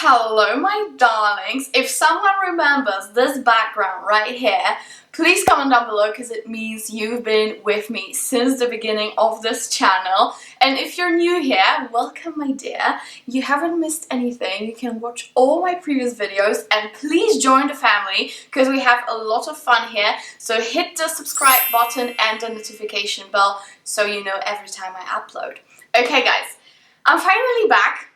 Hello my darlings, if someone remembers this background right here, please comment down below because it means you've been with me since the beginning of this channel. And if you're new here, welcome my dear. You haven't missed anything, you can watch all my previous videos and please join the family because we have a lot of fun here. So hit the subscribe button and the notification bell so you know every time I upload. Okay guys, I'm finally back.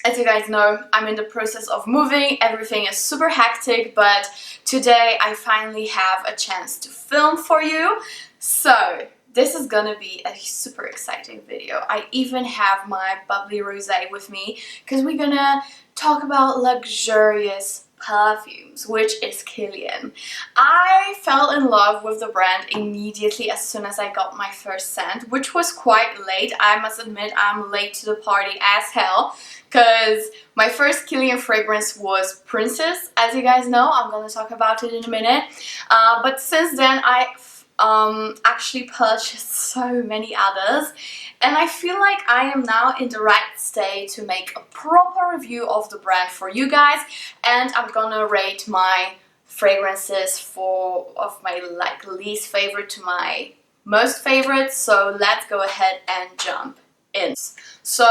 As you guys know, I'm in the process of moving, everything is super hectic, but today I finally have a chance to film for you. So this is gonna be a super exciting video. I even have my bubbly rosé with me because we're gonna talk about luxurious perfumes, which is Kilian. I fell in love with the brand immediately as soon as I got my first scent, which was quite late. I must admit I'm late to the party as hell because my first Kilian fragrance was Princess. As you guys know, I'm gonna talk about it in a minute. But since then I actually purchased so many others, and I feel like I am now in the right state to make a proper review of the brand for you guys, and I'm gonna rate my fragrances of my least favorite to my most favorite. So let's go ahead and jump in. So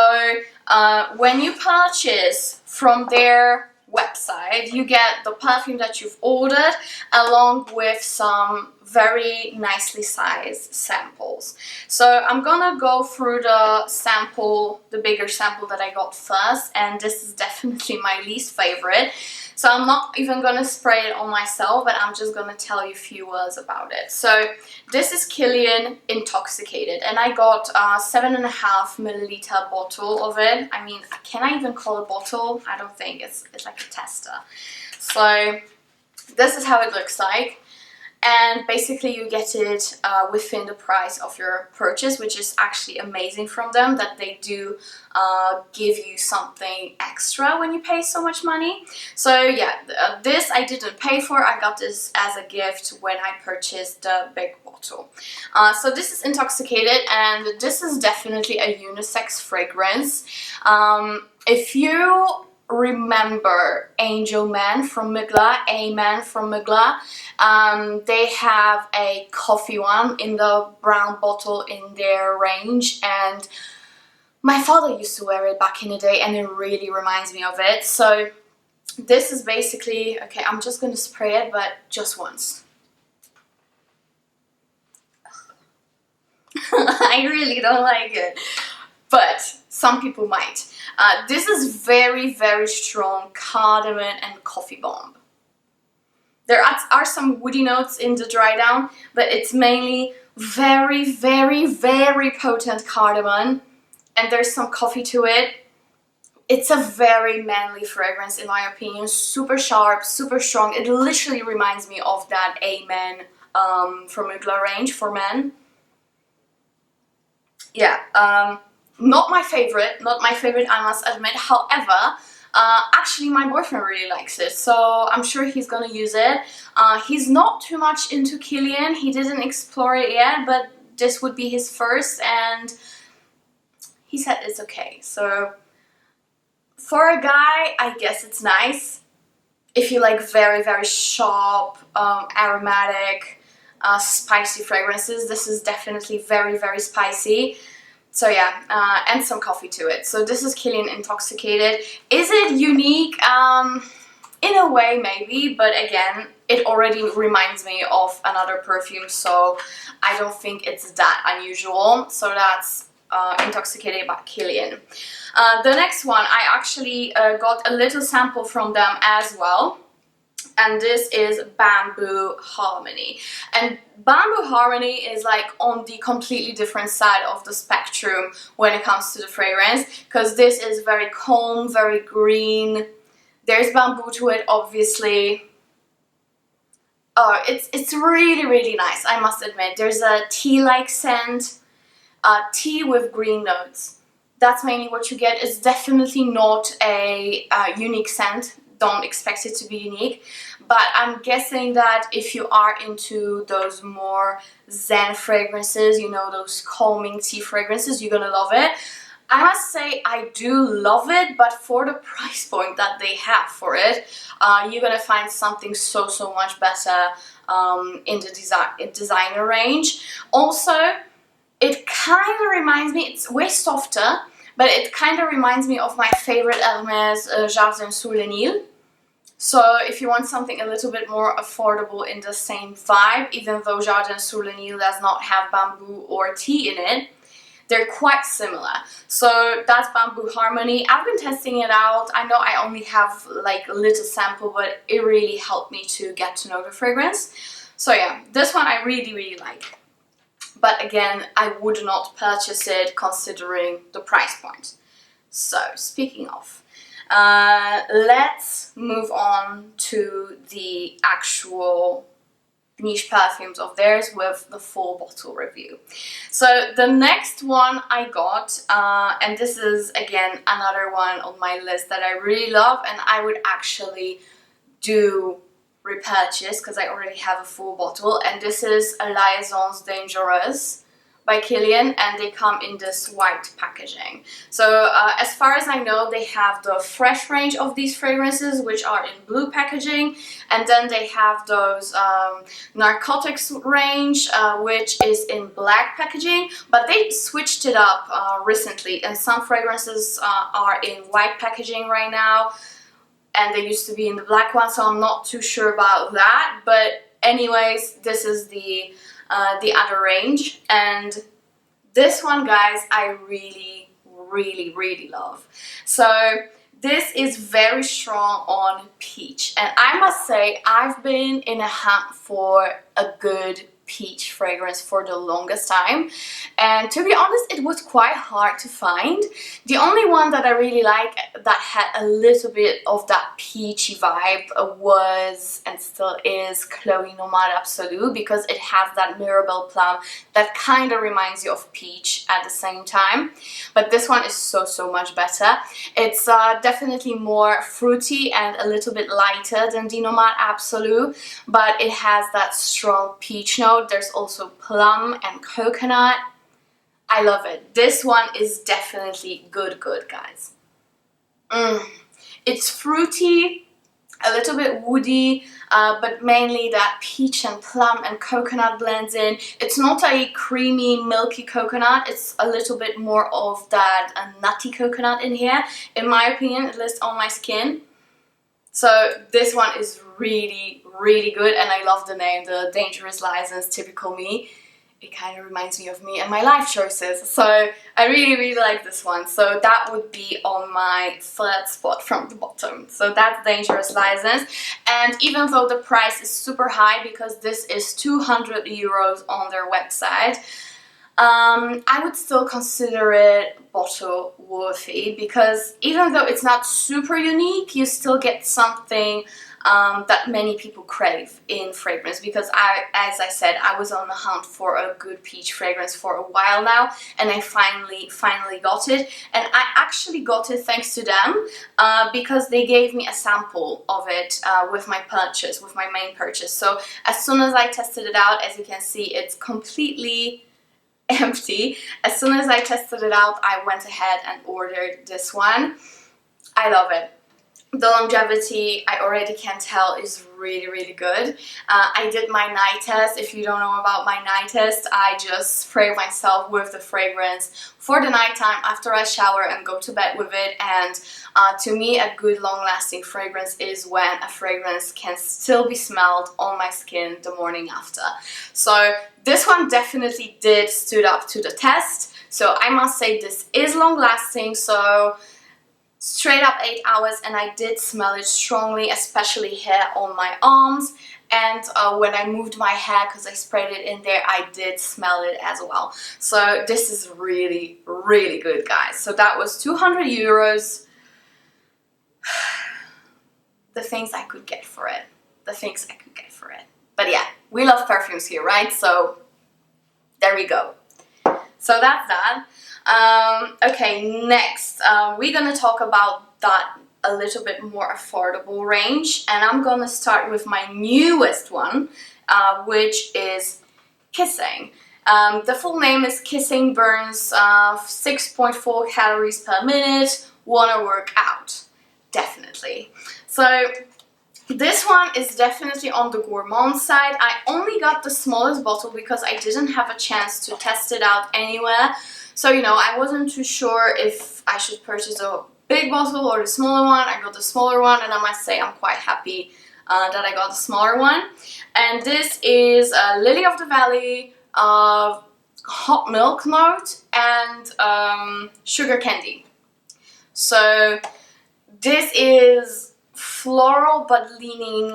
when you purchase from their website, you get the perfume that you've ordered along with some very nicely sized samples. So I'm gonna go through the bigger sample that I got first, and this is definitely my least favorite. So I'm not even gonna spray it on myself, but I'm just gonna tell you a few words about it. So this is Killian Intoxicated, and I got a 7.5 milliliter bottle of it. I mean, can I even call it a bottle? I don't think. It's like a tester. So this is how it looks like. And basically you get it within the price of your purchase, which is actually amazing from them that they do give you something extra when you pay so much money. So yeah, this I didn't pay for. I got this as a gift when I purchased the big bottle. So this is Intoxicated, and this is definitely a unisex fragrance. If you remember Angel Man from Mugler, A-Man from Mugler, they have a coffee one in the brown bottle in their range, and my father used to wear it back in the day and it really reminds me of it. So this is basically, okay, I'm just gonna spray it, but just once. I really don't like it, but some people might. This is very, very strong cardamom and coffee bomb. There are some woody notes in the dry down, but it's mainly very, very, very potent cardamom, and there's some coffee to it. It's a very manly fragrance in my opinion, super sharp, super strong. It literally reminds me of that A-Man from Mugler range for men. Yeah, not my favorite, I must admit. However, actually my boyfriend really likes it, so I'm sure he's gonna use it. He's not too much into Kilian, he didn't explore it yet, but this would be his first, and he said it's okay. So for a guy, I guess it's nice. If you like very, very sharp, aromatic, spicy fragrances, this is definitely very, very spicy. So yeah, and some coffee to it. So this is Kilian Intoxicated. Is it unique? In a way maybe, but again, it already reminds me of another perfume, so I don't think it's that unusual. So that's Intoxicated by Kilian. The next one, I actually got a little sample from them as well. And this is Bamboo Harmony. And Bamboo Harmony is like on the completely different side of the spectrum when it comes to the fragrance, because this is very calm, very green. There's bamboo to it, obviously. Oh, it's really, really nice, I must admit. There's a tea-like scent, tea with green notes. That's mainly what you get. It's definitely not a unique scent. Don't expect it to be unique, but I'm guessing that if you are into those more zen fragrances, you know, those calming tea fragrances, you're gonna love it. I must say I do love it, but for the price point that they have for it, you're gonna find something so much better in the designer range. Also, it kind of reminds me, it's way softer, but it kind of reminds me of my favorite Hermès Jardin sous le Nil. So if you want something a little bit more affordable in the same vibe, even though Jardin sous le Nil does not have bamboo or tea in it, they're quite similar. So that's Bamboo Harmony. I've been testing it out. I know I only have like a little sample, but it really helped me to get to know the fragrance. So yeah, this one I really like. But again, I would not purchase it considering the price point. So speaking of, let's move on to the actual niche perfumes of theirs with the full bottle review. So the next one I got, and this is again another one on my list that I really love, and I would actually do repurchase because I already have a full bottle, and this is a Liaisons Dangereuses by Kilian, and they come in this white packaging. So as far as I know, they have the fresh range of these fragrances, which are in blue packaging, and then they have those narcotics range, which is in black packaging, but they switched it up recently, and some fragrances are in white packaging right now, and they used to be in the black one, so I'm not too sure about that. But anyways, this is the other range, and this one, guys, I really love. So this is very strong on peach, and I must say I've been in a hunt for a good peach fragrance for the longest time, and to be honest, it was quite hard to find. The only one that I really like that had a little bit of that peachy vibe was, and still is, Chloe Nomade Absolue, because it has that Mirabelle plum that kind of reminds you of peach at the same time. But this one is so much better. It's definitely more fruity and a little bit lighter than the Nomade Absolue, but it has that strong peach note. There's also plum and coconut. I love it. This one is definitely good, guys. It's fruity, a little bit woody, but mainly that peach and plum and coconut blends in. It's not a creamy, milky coconut. It's a little bit more of that nutty coconut in here, in my opinion, at least on my skin. So this one is really good, and I love the name, the Dangerous Liaisons, typical me. It kind of reminds me of me and my life choices, so I really like this one. So that would be on my third spot from the bottom. So that's Dangerous Liaisons, and even though the price is super high, because this is 200 euros on their website, I would still consider it bottle worthy, because even though it's not super unique, you still get something that many people crave in fragrance, because as I said, I was on the hunt for a good peach fragrance for a while now, and I finally got it. And I actually got it thanks to them, because they gave me a sample of it with my purchase, with my main purchase. So as soon as I tested it out, as you can see, it's completely empty. As soon as I tested it out, I went ahead and ordered this one. I love it. The longevity, I already can tell, is really good. I did my night test. If you don't know about my night test, I just spray myself with the fragrance for the nighttime after I shower and go to bed with it. And to me, a good long-lasting fragrance is when a fragrance can still be smelled on my skin the morning after. So this one definitely stood up to the test. So I must say this is long-lasting. So straight up 8 hours, and I did smell it strongly, especially here on my arms, and when I moved my hair, because I sprayed it in there, I did smell it as well. So this is really good, guys. So that was 200 euros. The things I could get for it. But yeah, we love perfumes here, right? So there we go. So that's that. Okay, next we're gonna talk about that a little bit more affordable range, and I'm gonna start with my newest one, which is Kissing. The full name is Kissing Burns 6.4 calories per minute. Wanna work out? Definitely. So this one is definitely on the gourmand side. I only got the smallest bottle because I didn't have a chance to test it out anywhere. So, you know, I wasn't too sure if I should purchase a big bottle or the smaller one. I got the smaller one, and I must say I'm quite happy that I got the smaller one. And this is Lily of the Valley, hot milk note, and sugar candy. So this is floral but leaning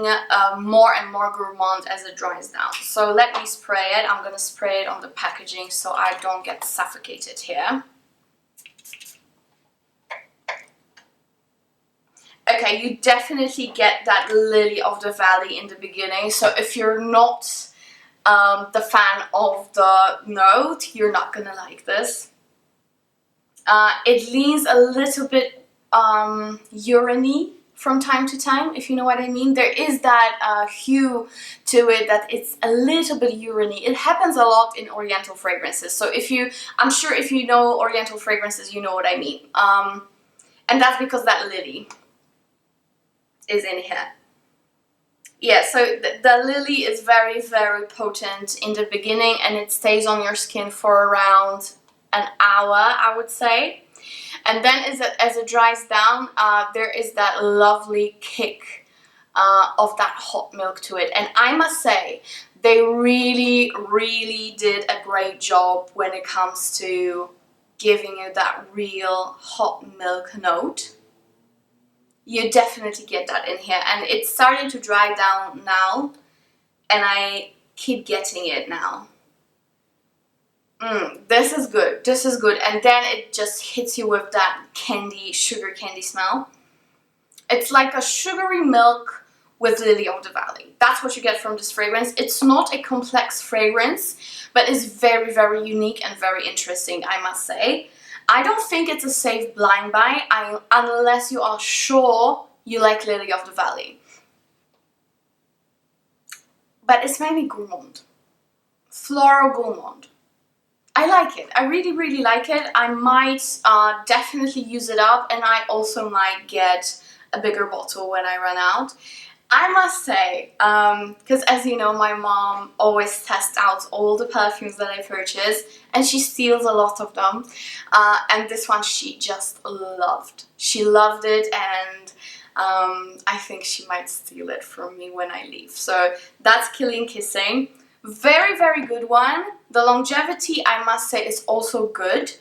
more and more gourmand as it dries down. So let me spray it. I'm gonna spray it on the packaging so I don't get suffocated here. Okay, you definitely get that Lily of the Valley in the beginning. So if you're not the fan of the note, you're not gonna like this. It leans a little bit urine-y from time to time, if you know what I mean. There is that hue to it that it's a little bit urine-y. It happens a lot in Oriental fragrances. So I'm sure if you know Oriental fragrances, you know what I mean. And that's because that Lily is in here. Yeah, so the Lily is very, very potent in the beginning, and it stays on your skin for around an hour, I would say. And then as it dries down, there is that lovely kick of that hot milk to it. And I must say, they really, really did a great job when it comes to giving you that real hot milk note. You definitely get that in here. And it's starting to dry down now, and I keep getting it now. This is good. This is good. And then it just hits you with that candy, sugar candy smell. It's like a sugary milk with Lily of the Valley. That's what you get from this fragrance. It's not a complex fragrance, but it's very, very unique and very interesting, I must say. I don't think it's a safe blind buy unless you are sure you like Lily of the Valley. But it's mainly gourmand. Floral gourmand. I like it. I really, really like it. I might definitely use it up, and I also might get a bigger bottle when I run out. I must say, because as you know, my mom always tests out all the perfumes that I purchase, and she steals a lot of them. And this one she just loved. She loved it, and I think she might steal it from me when I leave. So that's Killian Kissing. Very, very good one. The longevity, I must say, is also good.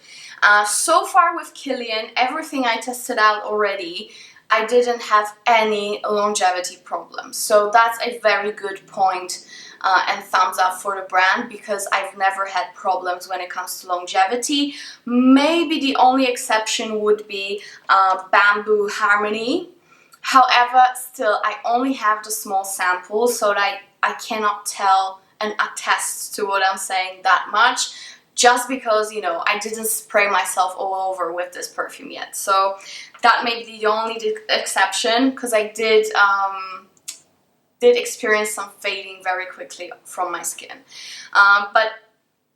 So far with Kilian, everything I tested out already, I didn't have any longevity problems. So that's a very good point and thumbs up for the brand, because I've never had problems when it comes to longevity. Maybe the only exception would be Bamboo Harmowny. However, still, I only have the small sample, so that I cannot tell and attest to what I'm saying that much, just because, you know, I didn't spray myself all over with this perfume yet. So that may be the only exception, because I did experience some fading very quickly from my skin. But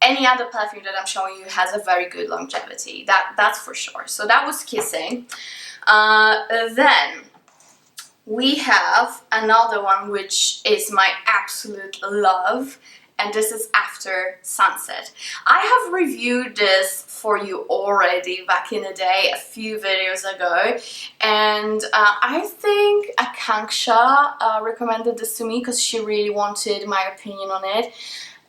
any other perfume that I'm showing you has a very good longevity, that's for sure. So that was Kissing. Then we have another one which is my absolute love, and this is After Sunset. I have reviewed this for you already back in the day, a few videos ago, and I think Akanksha recommended this to me because she really wanted my opinion on it,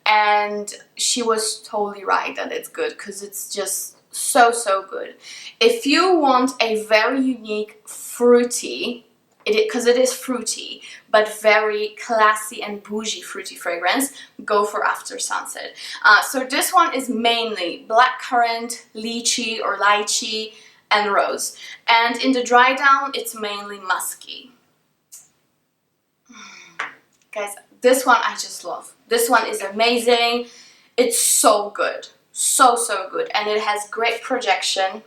and she was totally right that it's good, because it's just so good. If you want a very unique, fruity, because it is fruity, but very classy and bougie fruity fragrance, go for After Sunset. So this one is mainly blackcurrant, lychee or lychee, and rose. And in the dry down, it's mainly musky. Guys, this one I just love. This one is amazing. It's so good. So good. And it has great projection.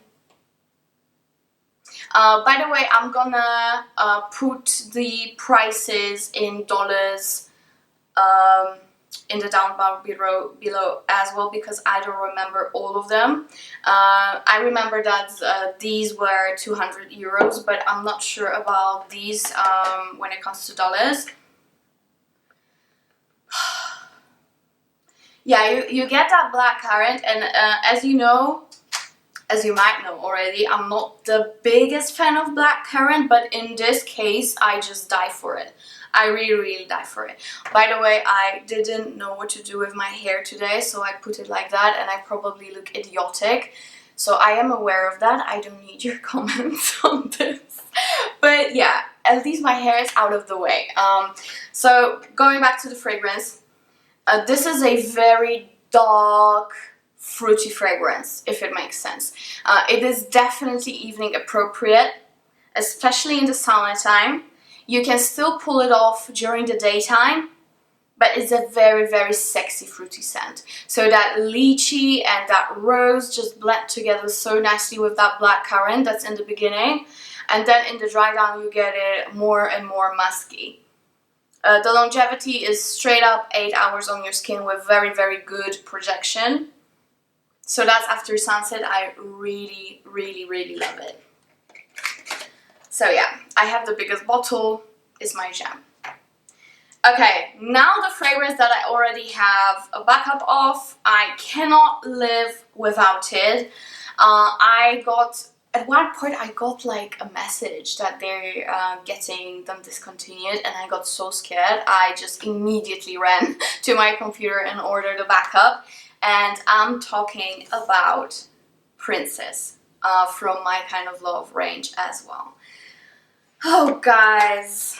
By the way, I'm gonna put the prices in dollars in the down bar below as well, because I don't remember all of them. I remember that these were 200 euros, but I'm not sure about these when it comes to dollars. Yeah, you get that black currant, and as you know, as you might know already, I'm not the biggest fan of black currant, but in this case, I just die for it. I really die for it. By the way, I didn't know what to do with my hair today, so I put it like that, and I probably look idiotic. So I am aware of that. I don't need your comments on this. But yeah, at least my hair is out of the way. So going back to the fragrance, this is a very dark, fruity fragrance, if it makes sense. It is definitely evening appropriate, especially in the summertime. You can still pull it off during the daytime, but it's a very sexy fruity scent. So that lychee and that rose just blend together so nicely with that black currant that's in the beginning, and then in the dry down you get it more and more musky. The longevity is straight up 8 hours on your skin with very good projection. So that's after sunset. I really love it. So yeah, I have the biggest bottle. It's my jam. Okay, now the fragrance that I already have a backup of. I cannot live without it. At one point I got like a message that they're getting them discontinued, and I got so scared. I just immediately ran to my computer and ordered a backup, and I'm talking about Princess from My Kind of Love range as well. Oh guys,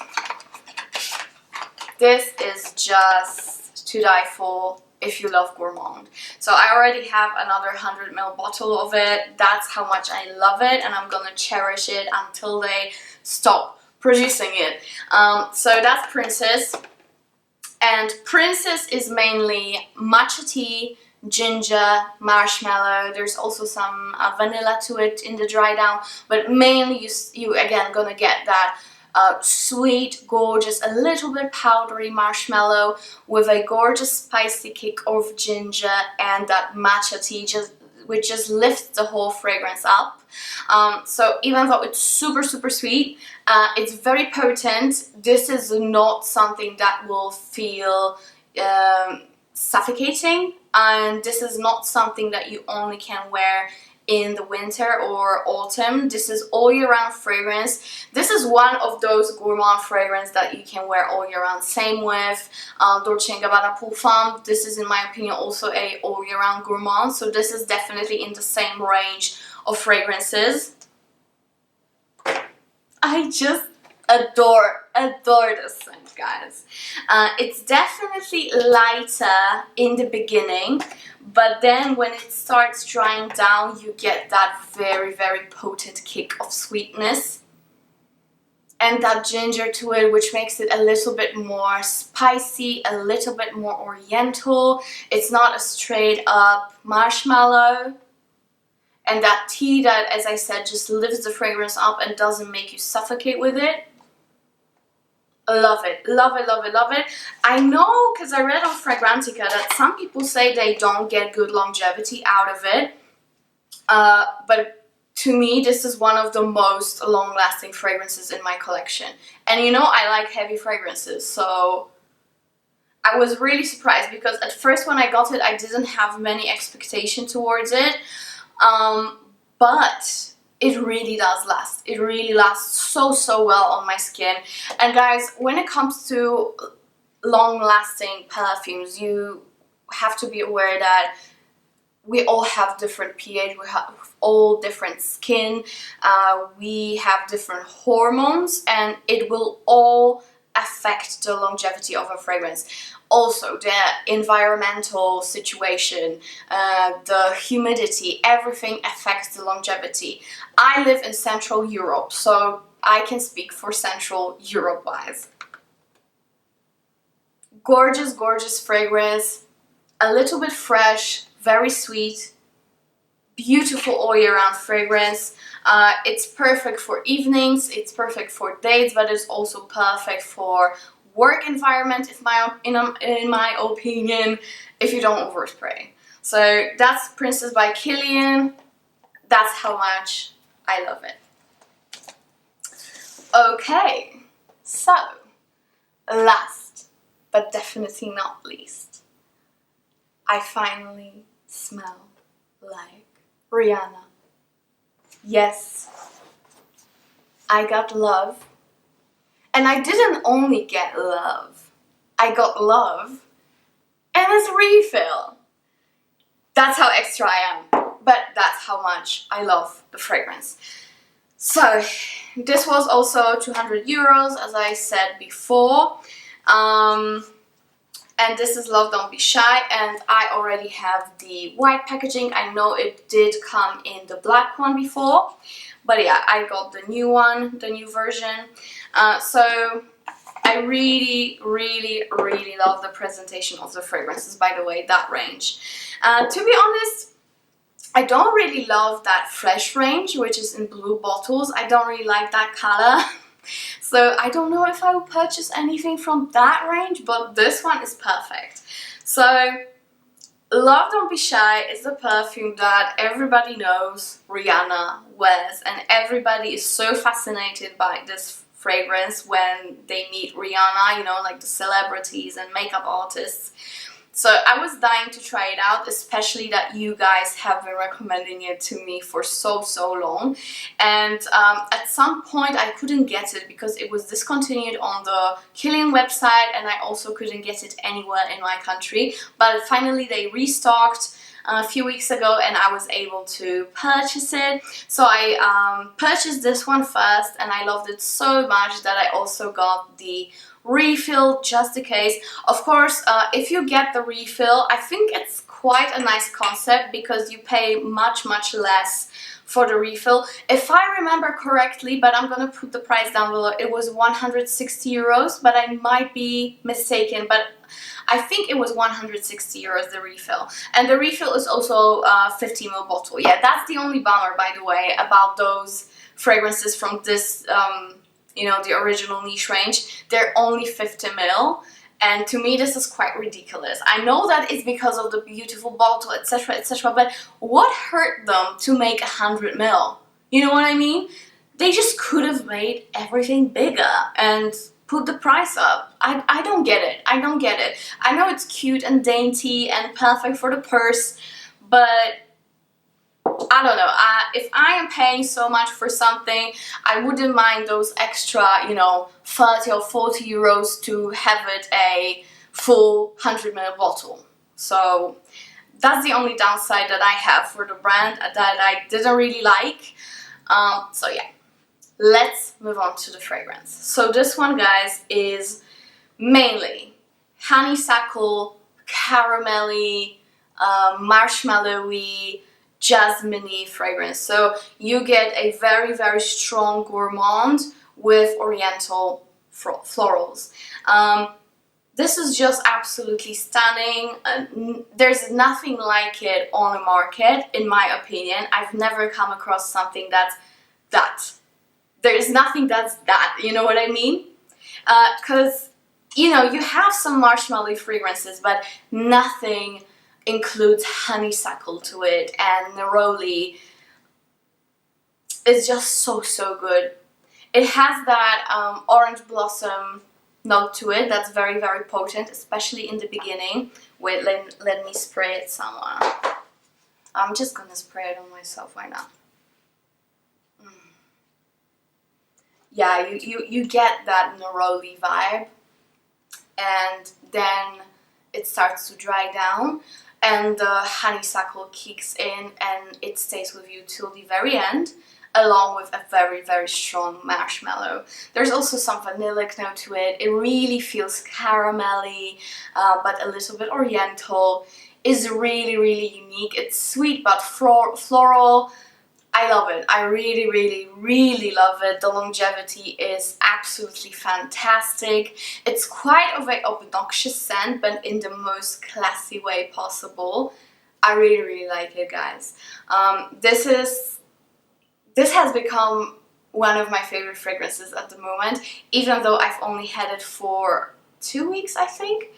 this is just to die for if you love gourmand. So I already have another 100 ml bottle of it. That's how much I love it, and I'm gonna cherish it until they stop producing it. So that's Princess, and Princess is mainly matcha tea, ginger, marshmallow. There's also some vanilla to it in the dry down, but mainly you again gonna get that sweet, gorgeous, a little bit powdery marshmallow with a gorgeous spicy kick of ginger and that matcha tea which just lifts the whole fragrance up. So even though it's super sweet, it's very potent. This is not something that will feel suffocating, and this is not something that you only can wear in the winter or autumn. This is all year round fragrance. This is one of those gourmand fragrance that you can wear all year round. Same with Dolce & Gabbana Parfum. This is, in my opinion, also a all year round gourmand. So this is definitely in the same range of fragrances. I just adore this scent, guys. It's definitely lighter in the beginning, but then when it starts drying down, you get that very potent kick of sweetness and that ginger to it, which makes it a little bit more spicy, a little bit more oriental. It's not a straight up marshmallow. And that tea that, as I said, just lifts the fragrance up and doesn't make you suffocate with it. Love it. I know, because I read on Fragrantica that some people say they don't get good longevity out of it. But to me, this is one of the most long-lasting fragrances in my collection. And you know, I like heavy fragrances, so I was really surprised, because at first when I got it, I didn't have many expectations towards it. But it really does last. It really lasts so well on my skin. And guys, when it comes to long-lasting perfumes, you have to be aware that we all have different pH, we have all different skin, we have different hormones, and it will all affect the longevity of a fragrance. Also, the environmental situation, the humidity, everything affects the longevity. I live in Central Europe, so I can speak for Central Europe wise. Gorgeous fragrance, a little bit fresh, very sweet, beautiful all year round fragrance. It's perfect for evenings, it's perfect for dates, but it's also perfect for work environment, in my opinion, if you don't overspray. So that's Princess by Kilian. That's how much I love it. Okay, so last but definitely not least, I finally smell like Rihanna. Yes, I got love. And I didn't only get love, I got love and this refill. That's how extra I am, but that's how much I love the fragrance. So this was also 200 euros, as I said before. And this is Love Don't Be Shy, and I already have the white packaging. I know it did come in the black one before, but yeah, I got the new one, the new version. So I really love the presentation of the fragrances, by the way, that range. To be honest, I don't really love that fresh range, which is in blue bottles. I don't really like that color. So I don't know if I will purchase anything from that range, but this one is perfect. So Love Don't Be Shy is a perfume that everybody knows Rihanna wears, and everybody is so fascinated by this fragrance when they meet Rihanna, you know, like the celebrities and makeup artists. So I was dying to try it out, especially that you guys have been recommending it to me for so long. And at some point I couldn't get it because it was discontinued on the Killian website, and I also couldn't get it anywhere in my country. But finally they restocked a few weeks ago and I was able to purchase it. So I purchased this one first and I loved it so much that I also got the refill just in case. Of course, if you get the refill, I think it's quite a nice concept because you pay much less for the refill. If I remember correctly, but I'm gonna put the price down below, it was 160 euros, but I might be mistaken, but I think it was 160 euros the refill. And the refill is also a 50 ml bottle. Yeah, that's the only bummer, by the way, about those fragrances from this you know, the original niche range. They're only 50 ml, and to me this is quite ridiculous. I know that it's because of the beautiful bottle, etc, but what hurt them to make 100 ml? You know what I mean? They just could have made everything bigger and put the price up. I don't get it. I don't get it. I know it's cute and dainty and perfect for the purse, but I don't know, if I am paying so much for something, I wouldn't mind those extra, you know, 30 or 40 euros to have it a full 100 ml bottle. So that's the only downside that I have for the brand that I didn't really like. So yeah, let's move on to the fragrance. So this one, guys, is mainly honeysuckle, caramelly, marshmallowy, jasmine-y fragrance. So you get a very strong gourmand with oriental florals. This is just absolutely stunning. There's nothing like it on the market, in my opinion. I've never come across something that's that. There is nothing that's that, you know what I mean? Because, you know, you have some marshmallow fragrances, but nothing includes honeysuckle to it, and neroli is just so good. It has that orange blossom note to it that's very potent, especially in the beginning. Wait, let me spray it somewhere. I'm just gonna spray it on myself, why not? Yeah, you get that neroli vibe, and then it starts to dry down and the honeysuckle kicks in and it stays with you till the very end, along with a very strong marshmallow. There's also some vanillic note to it. It really feels caramelly, but a little bit oriental. It's really unique. It's sweet but floral. I love it. I really love it. The longevity is absolutely fantastic. It's quite of an obnoxious scent, but in the most classy way possible. I really like it, guys. This has become one of my favorite fragrances at the moment, even though I've only had it for 2 weeks, I think.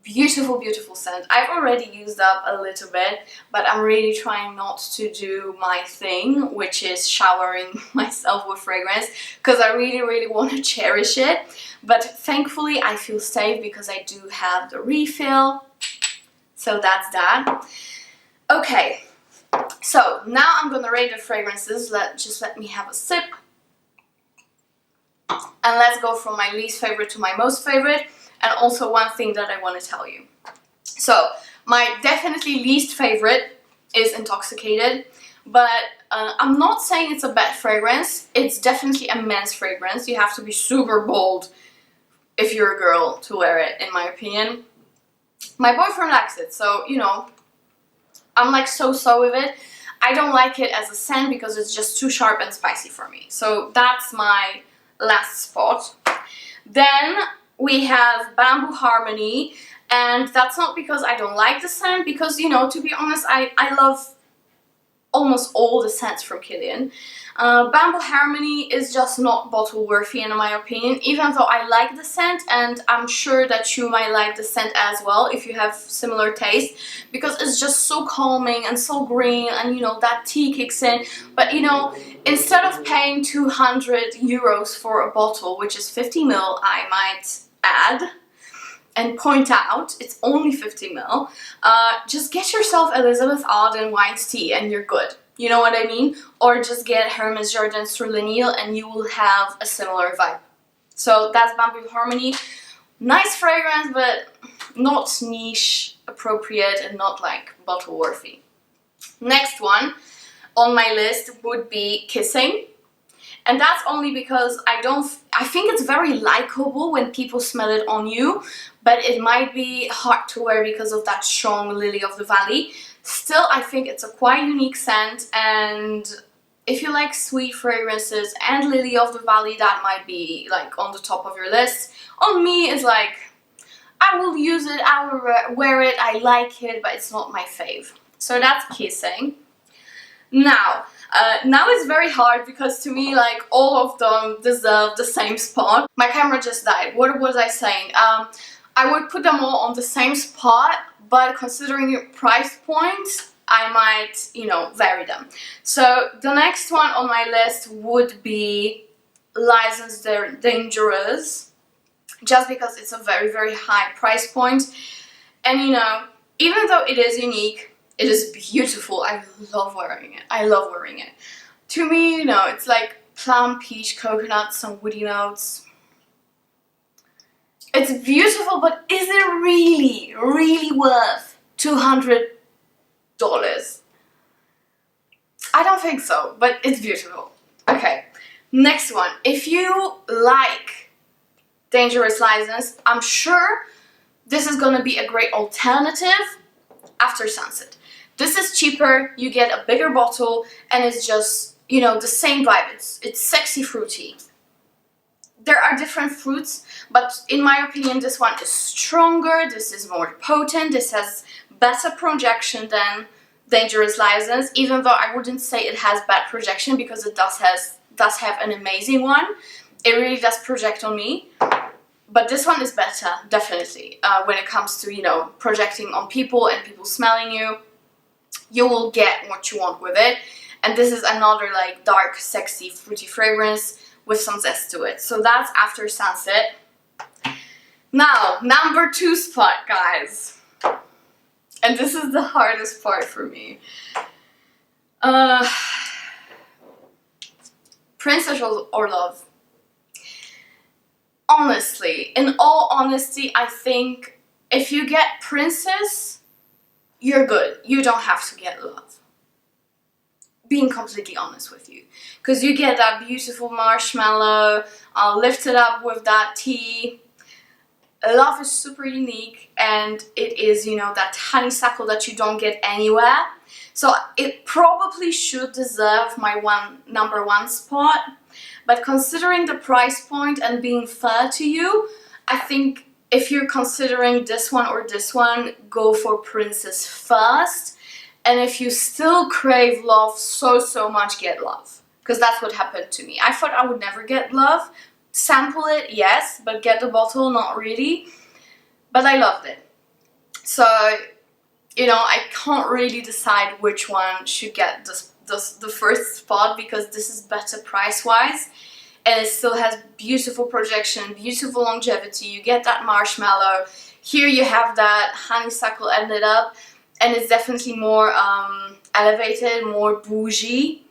Beautiful, beautiful scent. I've already used up a little bit, but I'm really trying not to do my thing, which is showering myself with fragrance, because I really, really want to cherish it. But thankfully I feel safe because I do have the refill. So that's that. Okay, so now I'm gonna rate the fragrances. Just let me have a sip. And let's go from my least favorite to my most favorite. And also one thing that I want to tell you. So my definitely least favorite is Intoxicated, but I'm not saying it's a bad fragrance. It's definitely a men's fragrance. You have to be super bold if you're a girl to wear it, in my opinion. My boyfriend likes it, so you know, I'm like so with it. I don't like it as a scent because it's just too sharp and spicy for me. So that's my last spot. Then we have Bamboo Harmony, and that's not because I don't like the scent, because, you know, to be honest, I love almost all the scents from Kilian. Bamboo Harmony is just not bottle worthy in my opinion, even though I like the scent, and I'm sure that you might like the scent as well if you have similar taste, because it's just so calming and so green, and you know, that tea kicks in. But you know, instead of paying 200 euros for a bottle, which is 50 ml, I might add and point out, it's only 50 ml. Just get yourself Elizabeth Arden white tea and you're good. You know what I mean? Or just get Hermes Jardin sur Lenille and you will have a similar vibe. So that's Bamboo Harmony. Nice fragrance, but not niche appropriate and not like bottle worthy. Next one on my list would be Kissing. And that's only because I think it's very likable when people smell it on you, but it might be hard to wear because of that strong Lily of the Valley. Still, I think it's a quite unique scent, and if you like sweet fragrances and Lily of the Valley, that might be like on the top of your list. On me, it's like, I will use it, I will wear it, I like it, but it's not my fave. So that's Kissing. Now it's very hard because to me, like, all of them deserve the same spot. My camera just died. What was I saying? I would put them all on the same spot, but considering your price point, I might, you know, vary them. So the next one on my list would be Liaisons Dangereuses, just because it's a very, very high price point. And you know, even though it is unique, it is beautiful. I love wearing it. I love wearing it. To me, you know, it's like plum, peach, coconut, some woody notes. It's beautiful, but is it really, really worth $200? I don't think so, but it's beautiful. Okay, next one. If you like Dangerous Liaisons, I'm sure this is gonna be a great alternative after sunset. This is cheaper, you get a bigger bottle, and it's just, you know, the same vibe. It's sexy fruity. There are different fruits, but in my opinion, this one is stronger, this is more potent, this has better projection than Dangerous Liaisons, even though I wouldn't say it has bad projection, because it does have an amazing one. It really does project on me. But this one is better, definitely, when it comes to, you know, projecting on people and people smelling you. You will get what you want with it. And this is another like dark, sexy, fruity fragrance with some zest to it. So that's After Sunset. Now, number 2 spot, guys. And this is the hardest part for me. Princess or Love. Honestly, in all honesty, I think if you get Princess, you're good. You don't have to get Love. Being completely honest with you. Because you get that beautiful marshmallow, lifted up with that tea. Love is super unique, and it is, you know, that honeysuckle that you don't get anywhere. So it probably should deserve my number 1 spot. But considering the price point and being fair to you, I think if you're considering this one or this one, go for Princess first. And if you still crave Love so much, get Love. Because that's what happened to me. I thought I would never get Love. Sample it, yes, but get the bottle, not really. But I loved it. So, you know, I can't really decide which one should get the first spot, because this is better price-wise. And it still has beautiful projection, beautiful longevity. You get that marshmallow. Here you have that honeysuckle ended up. And it's definitely more elevated, more bougie.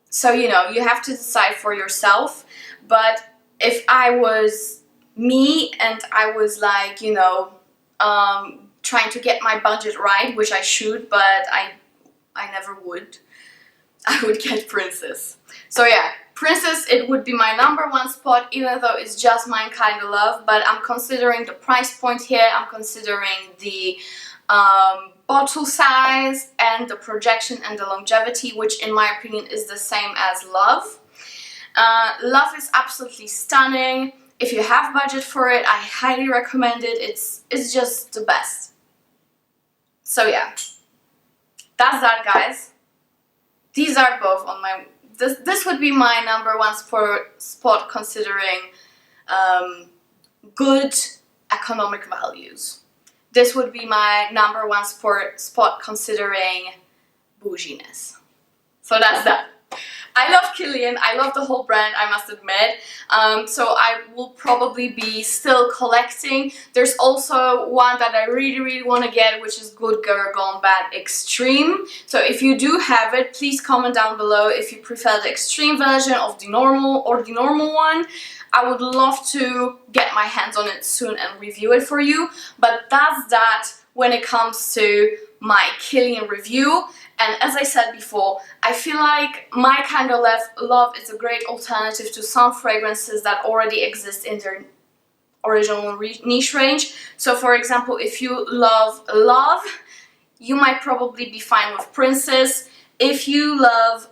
So, you know, you have to decide for yourself. But if I was me and I was like, you know, trying to get my budget right, which I should, but I never would, I would get Princess. So yeah, Princess, it would be my #1 spot, even though it's just my kind of love. But I'm considering the price point here, I'm considering the bottle size and the projection and the longevity, which in my opinion is the same as Love. Love is absolutely stunning. If you have budget for it, I highly recommend it. It's just the best. So yeah, that's that, guys. These are both on my... This would be my #1 spot considering good economic values. This would be my #1 spot considering bouginess. So that's that. I love Kilian, I love the whole brand, I must admit. So I will probably be still collecting. There's also one that I really want to get, which is Good Girl Gone Bad Extreme. So if you do have it, please comment down below if you prefer the extreme version of the normal or the normal one. I would love to get my hands on it soon and review it for you. But that's that when it comes to my Kilian review. And as I said before, I feel like my kind of love is a great alternative to some fragrances that already exist in their original niche range. So for example, if you love Love, you might probably be fine with Princess. If you love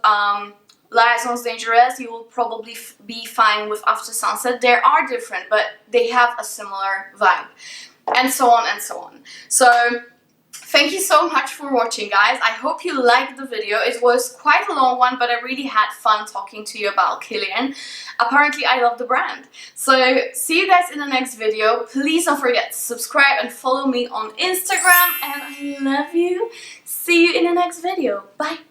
Liaisons Dangereuses, you will probably be fine with After Sunset. They are different, but they have a similar vibe. And so on and so on. So thank you so much for watching, guys. I hope you liked the video. It was quite a long one, but I really had fun talking to you about Kilian. Apparently, I love the brand. So see you guys in the next video. Please don't forget to subscribe and follow me on Instagram. And I love you. See you in the next video. Bye.